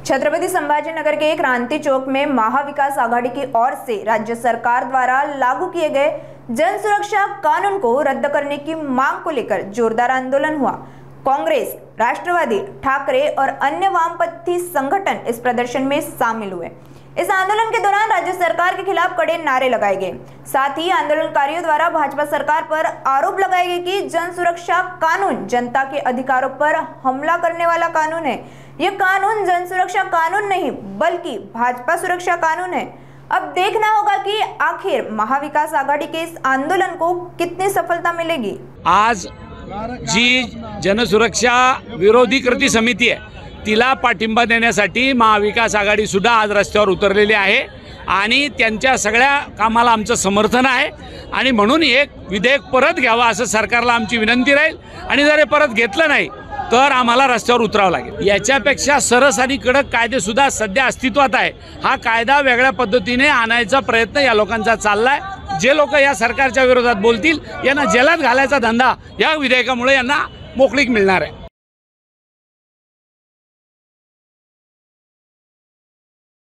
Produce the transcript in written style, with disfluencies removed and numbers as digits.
छत्रपति संभाजीनगर के क्रांति चौक में महाविकास आघाड़ी की ओर से राज्य सरकार द्वारा लागू किए गए जन सुरक्षा कानून को रद्द करने की मांग को लेकर जोरदार आंदोलन हुआ। कांग्रेस, राष्ट्रवादी, ठाकरे और अन्य वामपंथी संगठन इस प्रदर्शन में शामिल हुए। इस आंदोलन के दौरान राज्य सरकार के खिलाफ कड़े नारे लगाए गए। साथ ही आंदोलनकारियों द्वारा भाजपा सरकार पर आरोप लगाए गए कि जन सुरक्षा कानून जनता के अधिकारों पर हमला करने वाला कानून है। यह कानून जन सुरक्षा कानून नहीं बल्कि भाजपा सुरक्षा कानून है। अब देखना होगा कि आखिर महाविकास आघाड़ी के इस आंदोलन को कितनी सफलता मिलेगी। आज जी जनसुरक्षा विरोधी कृती समिती आहे तिला पाठिंबा देण्यासाठी महाविकास आघाडी सुद्धा आज रस्त्यावर उतरलेली आहे आणि त्यांच्या सगळ्या कामाला आमचं समर्थन आहे आणि म्हणून एक विधेयक परत घ्यावा असं सरकारला आमची विनंती राहील आणि जर हे परत घेतलं नाही तर आम्हाला रस्त्यावर उतरावं लागेल। याच्यापेक्षा सरस आणि कडक कायदे सुद्धा सध्या अस्तित्वात आहे। हा कायदा वेगळ्या पद्धतीने आणायचा प्रयत्न या लोकांचा चाललाय। जे लोक या सरकारच्या विरोधात बोलतील यांना जेलात घालायचा धंदा या विधेयकामुळे यांना मोकळीक मिळणार आहे।